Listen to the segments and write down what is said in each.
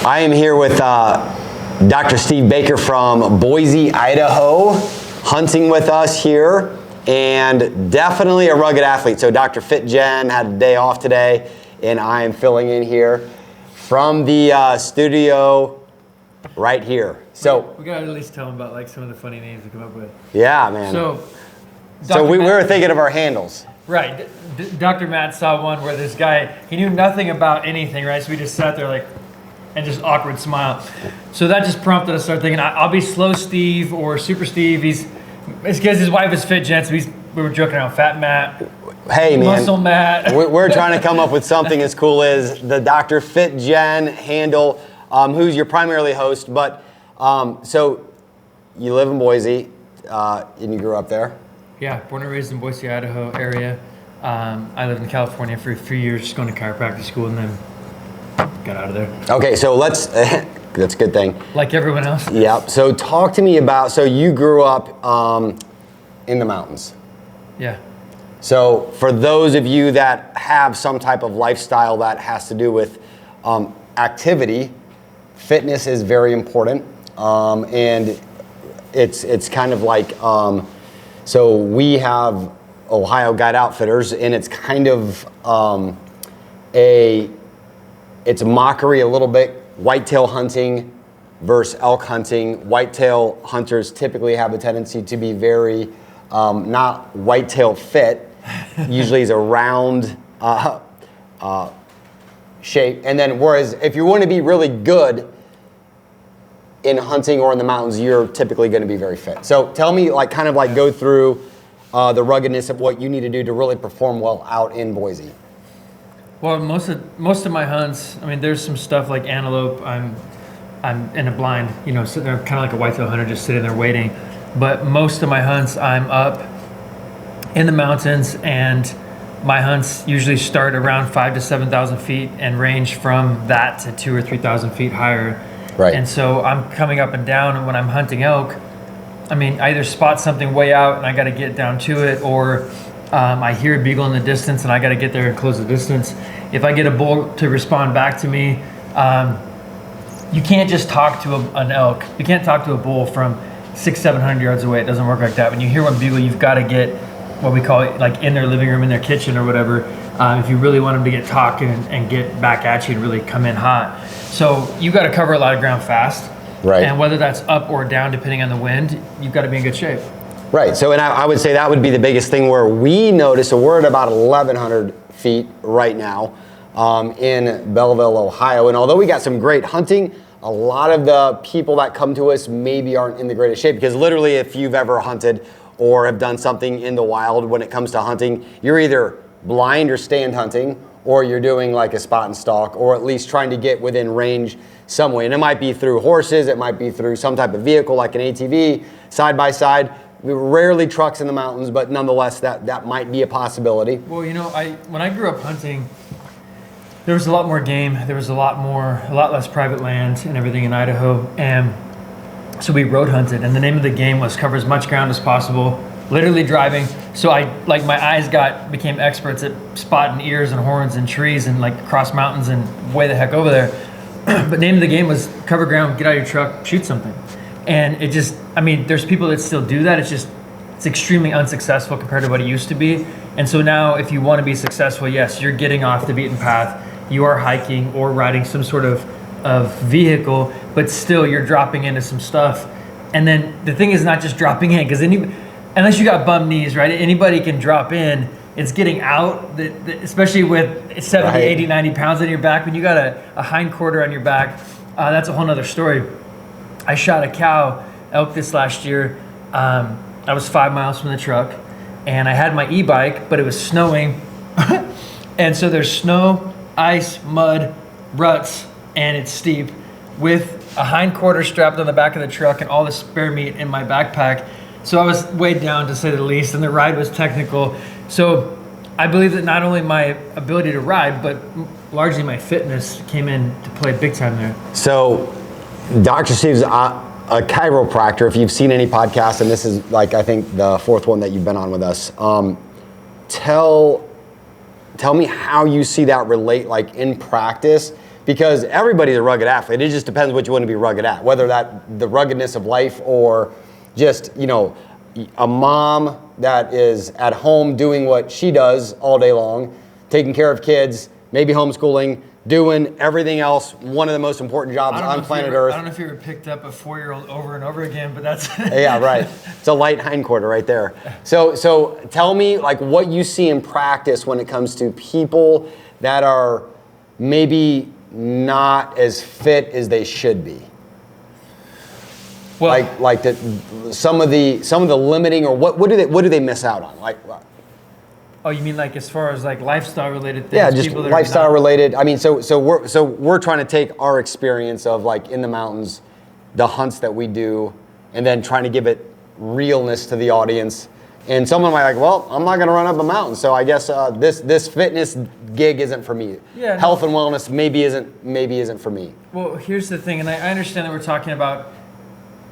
I am here with Dr. Steve Baker from Boise, Idaho, hunting with us here, and definitely a rugged athlete. So Dr. FitGen had a day off today, and I am filling in here from the studio right here. So we gotta at least tell them about like some of the funny names we come up with. Yeah, man. So we were thinking of our handles. Right. Dr. Matt saw one where this guy, he knew nothing about anything, right? So we just sat there like, and just awkward smile. So that just prompted us to start thinking, I'll be Slow Steve or Super Steve. It's because his wife is FitGen, so we were joking around Fat Matt. Hey, man. Muscle Matt. We're trying to come up with something as cool as the Dr. FitGen handle, who's your primarily host. But so you live in Boise, and you grew up there? Yeah, born and raised in Boise, Idaho area. I lived in California for a few years, just going to chiropractic school, and then got out of there. Okay, so that's a good thing. Like everyone else. Yep. So talk to me about, so you grew up in the mountains. Yeah. So for those of you that have some type of lifestyle that has to do with activity, fitness is very important, and it's kind of like, so we have Ohio Guide Outfitters, and it's kind of it's a mockery a little bit, whitetail hunting versus elk hunting. Whitetail hunters typically have a tendency to be very not whitetail fit, usually is a round shape. And then whereas if you want to be really good in hunting or in the mountains, you're typically going to be very fit. So tell me, like, kind of like go through the ruggedness of what you need to do to really perform well out in Boise. Well, most of my hunts, I mean, there's some stuff like antelope. I'm in a blind, sitting there, kind of like a whitetail hunter, just sitting there waiting. But most of my hunts, I'm up in the mountains, and my hunts usually start around 5,000 to 7,000 feet and range from that to 2,000 or 3,000 feet higher. Right. And so I'm coming up and down, and when I'm hunting elk, I mean, I either spot something way out and I got to get down to it, or I hear a beagle in the distance and I got to get there and close the distance. If I get a bull to respond back to me, you can't just talk to an elk. You can't talk to a bull from 600-700 yards away. It doesn't work like that. When you hear one bugle, you've got to get what we call it, like in their living room, in their kitchen or whatever, if you really want them to get talking and get back at you and really come in hot. So you got to cover a lot of ground fast. Right. And whether that's up or down, depending on the wind, you've got to be in good shape. Right. So, and I would say that would be the biggest thing where we notice. So we're at about 1,100 feet right now in Belleville, Ohio. And although we got some great hunting, a lot of the people that come to us maybe aren't in the greatest shape, because literally if you've ever hunted or have done something in the wild when it comes to hunting, you're either blind or stand hunting, or you're doing like a spot and stalk, or at least trying to get within range some way. And it might be through horses, it might be through some type of vehicle like an ATV, side by side. Rarely trucks in the mountains, but nonetheless, that might be a possibility. Well, when I grew up hunting, there was a lot more game. There was a lot less private land and everything in Idaho. And so we road hunted, and the name of the game was cover as much ground as possible, literally driving. So my eyes became experts at spotting ears and horns and trees and like across mountains and way the heck over there. But name of the game was cover ground, get out of your truck, shoot something. And it just, I mean, there's people that still do that. It's extremely unsuccessful compared to what it used to be. And so now if you want to be successful, yes, you're getting off the beaten path. You are hiking or riding some sort of vehicle, but still you're dropping into some stuff. And then the thing is not just dropping in, because unless you got bum knees, right? Anybody can drop in. It's getting out, especially with 70, right. 80, 90 pounds on your back. When you got a hind quarter on your back, that's a whole nother story. I shot a cow elk this last year. I was 5 miles from the truck, and I had my e-bike, but it was snowing. And so there's snow, ice, mud, ruts, and it's steep, with a hind quarter strapped on the back of the truck and all the spare meat in my backpack. So I was weighed down, to say the least, and the ride was technical. So I believe that not only my ability to ride, but largely my fitness came in to play big time there. So Dr. Steve's a chiropractor. If you've seen any podcasts, and this is like, I think the fourth one that you've been on with us, tell me how you see that relate, like in practice, because everybody's a rugged athlete. It just depends what you want to be rugged at, whether that the ruggedness of life or just, you know, a mom that is at home doing what she does all day long, taking care of kids, maybe homeschooling, doing everything else, one of the most important jobs on planet Earth. I don't know if you ever picked up a 4-year-old over and over again, but that's... Yeah, right. It's a light hindquarter right there. So tell me, like, what you see in practice when it comes to people that are maybe not as fit as they should be. Well, like some of the limiting, or what do they miss out on? Like, oh, you mean like as far as like lifestyle related things? Yeah, just lifestyle related. I mean, so we're trying to take our experience of like in the mountains, the hunts that we do, and then trying to give it realness to the audience. And someone might be like, well, I'm not going to run up a mountain, so I guess this fitness gig isn't for me. Yeah, health and wellness maybe isn't for me. Well, here's the thing, and I understand that we're talking about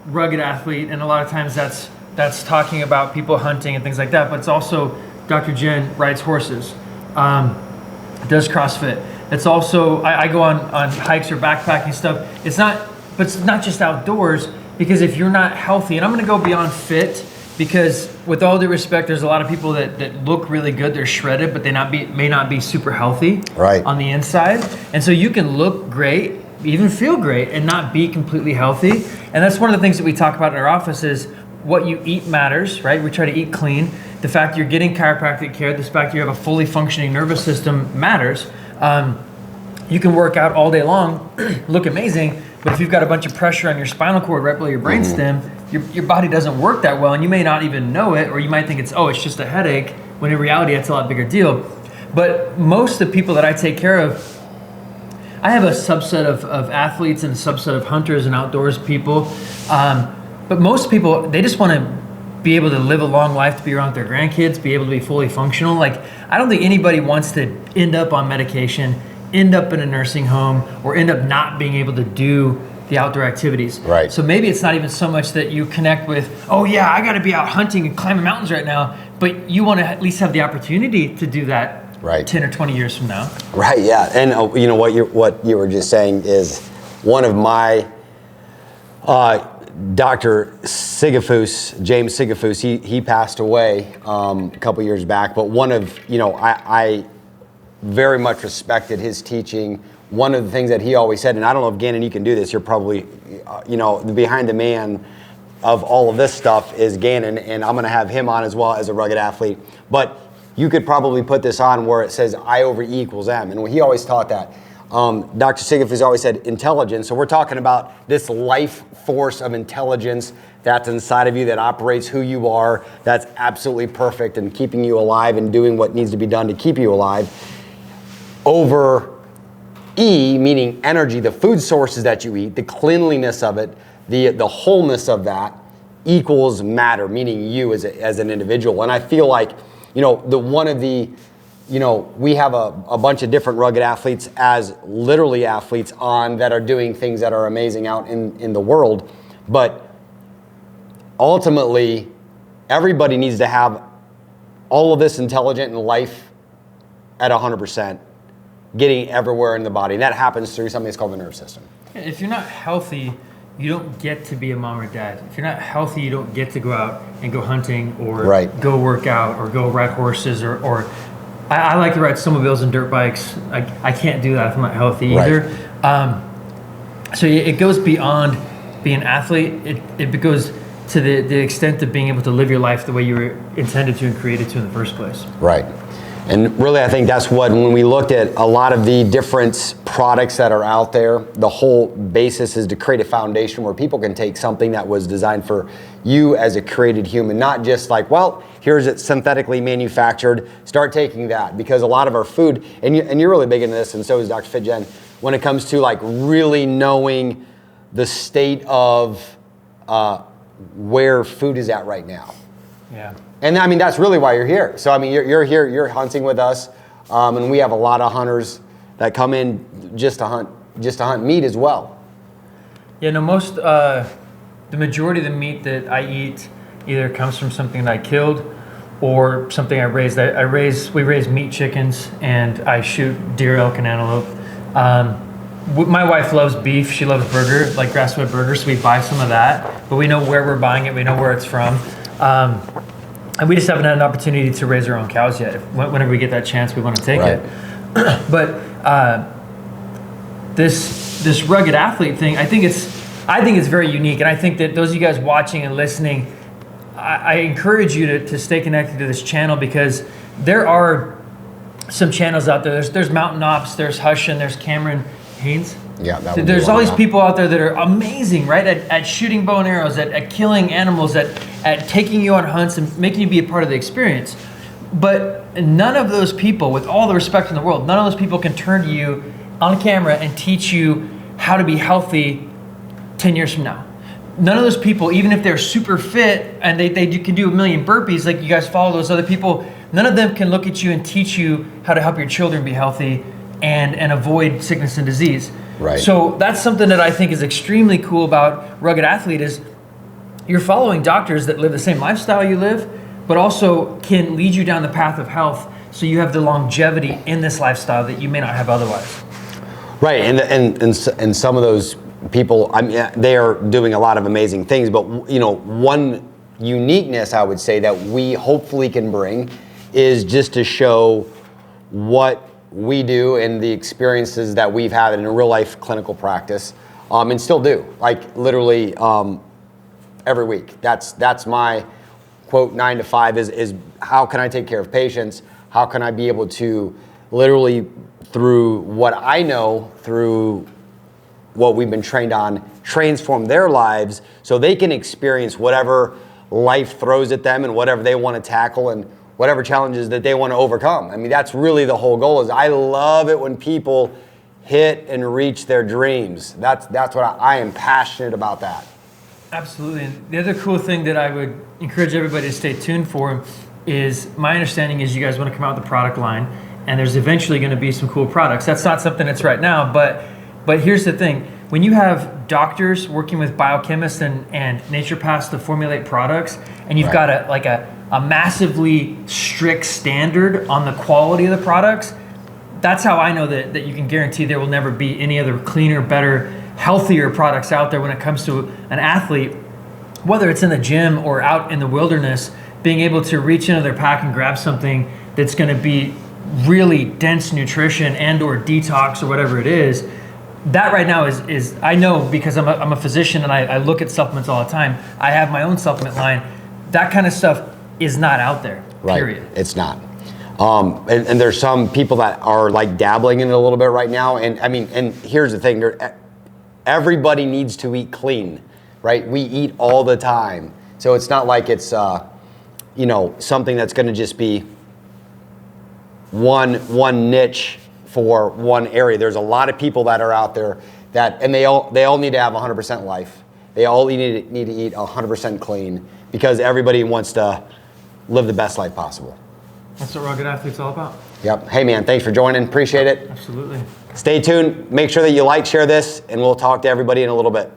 rugged athlete, and a lot of times that's talking about people hunting and things like that. But it's also Dr. Jen rides horses, does CrossFit. It's also I go on hikes or backpacking stuff. It's not just outdoors, because if you're not healthy, and I'm going to go beyond fit. Because with all due respect, there's a lot of people that look really good, they're shredded, but they may not be super healthy on the inside. And so you can look great, even feel great, and not be completely healthy. And that's one of the things that we talk about in our office is what you eat matters, right? We try to eat clean. The fact you're getting chiropractic care, the fact you have a fully functioning nervous system matters. You can work out all day long, look amazing, but if you've got a bunch of pressure on your spinal cord right below your brainstem, your body doesn't work that well, and you may not even know it, or you might think it's just a headache, when in reality it's a lot bigger deal. But most of the people that I take care of, I have a subset of athletes and a subset of hunters and outdoors people. But most people, they just want to be able to live a long life, to be around their grandkids, be able to be fully functional. Like, I don't think anybody wants to end up on medication, end up in a nursing home, or end up not being able to do the outdoor activities. Right. So maybe it's not even so much that you connect with, oh yeah, I got to be out hunting and climbing mountains right now, but you want to at least have the opportunity to do that 10 or 20 years from now. Right, yeah. And you know what you were just saying is one of my Dr. Sigafus, James Sigafus, he passed away a couple years back, but one of, I very much respected his teaching. One of the things that he always said, and I don't know if Gannon, you can do this, you're probably, the behind the man of all of this stuff is Gannon, and I'm going to have him on as well as a rugged athlete. But you could probably put this on where it says I over E equals M, and he always taught that. Dr. Sigafus always said intelligence, so we're talking about this life force of intelligence that's inside of you that operates who you are, that's absolutely perfect and keeping you alive and doing what needs to be done to keep you alive, over E, meaning energy, the food sources that you eat, the cleanliness of it, the wholeness of that, equals matter, meaning you as an individual. And I feel like, we have a bunch of different rugged athletes as literally athletes on that are doing things that are amazing out in the world. But ultimately, everybody needs to have all of this intelligent in life at 100%. Getting everywhere in the body. And that happens through something that's called the nervous system. If you're not healthy, you don't get to be a mom or dad. If you're not healthy, you don't get to go out and go hunting or go work out or go ride horses or I like to ride snowmobiles and dirt bikes. I can't do that if I'm not healthy either. So it goes beyond being an athlete. It goes to the extent of being able to live your life the way you were intended to and created to in the first place. Right. And really, I think that's when we looked at a lot of the different products that are out there, the whole basis is to create a foundation where people can take something that was designed for you as a created human, not just like, well, here's it synthetically manufactured, start taking that. Because a lot of our food, and you're really big into this, and so is Dr. FitGen, when it comes to like really knowing the state of where food is at right now. Yeah. And I mean, that's really why you're here. So I mean, you're here, you're hunting with us, and we have a lot of hunters that come in just to hunt meat as well. Yeah, no, the majority of the meat that I eat either comes from something that I killed or something I raised. We raise meat chickens and I shoot deer, elk, and antelope. My wife loves beef. She loves burger, like grass-fed burgers. So we buy some of that, but we know where we're buying it. We know where it's from. And we just haven't had an opportunity to raise our own cows yet. Whenever we get that chance, we want to take it. But this rugged athlete thing, I think it's very unique. And I think that those of you guys watching and listening, I encourage you to stay connected to this channel, because there are some channels out there. There's Mountain Ops, there's Hushin, there's Cameron Haynes. Yeah, there's all these people out there that are amazing, right? At shooting bow and arrows, at killing animals, at taking you on hunts and making you be a part of the experience. But none of those people, with all the respect in the world, none of those people can turn to you on camera and teach you how to be healthy 10 years from now. None of those people, even if they're super fit and they can do a million burpees, like you guys follow those other people, none of them can look at you and teach you how to help your children be healthy and avoid sickness and disease. Right. So that's something that I think is extremely cool about Rugged Athlete is you're following doctors that live the same lifestyle you live, but also can lead you down the path of health, so you have the longevity in this lifestyle that you may not have otherwise. Right, and some of those people, I mean, they are doing a lot of amazing things, but one uniqueness I would say that we hopefully can bring is just to show what we do and the experiences that we've had in a real life clinical practice, and still do, like literally every week. That's my quote 9 to 5 is how can I take care of patients? How can I be able to literally, through what I know, through what we've been trained on, transform their lives so they can experience whatever life throws at them and whatever they want to tackle and whatever challenges that they want to overcome. I mean, that's really the whole goal. Is I love it when people hit and reach their dreams. That's what I am passionate about that. Absolutely. And the other cool thing that I would encourage everybody to stay tuned for is, my understanding is you guys want to come out with a product line, and there's eventually going to be some cool products. That's not something that's right now, but here's the thing. When you have doctors working with biochemists and naturopaths to formulate products, and you've got a massively strict standard on the quality of the products, that's how I know that you can guarantee there will never be any other cleaner, better, healthier products out there when it comes to an athlete, whether it's in the gym or out in the wilderness, being able to reach into their pack and grab something that's going to be really dense nutrition and or detox or whatever it is. That right now is I know, because I'm a physician and I look at supplements all the time. I have my own supplement line. That kind of stuff is not out there, period. Right, it's not. And there's some people that are like dabbling in it a little bit right now. And I mean, and here's the thing, everybody needs to eat clean, right? We eat all the time. So it's not like it's, something that's gonna just be one niche for one area. There's a lot of people that are out there and they all need to have 100% life. They all need to eat 100% clean, because everybody wants to live the best life possible. That's what Rugged Athlete's all about. Yep. Hey man, thanks for joining. Appreciate it. Absolutely. Stay tuned. Make sure that you like, share this, and we'll talk to everybody in a little bit.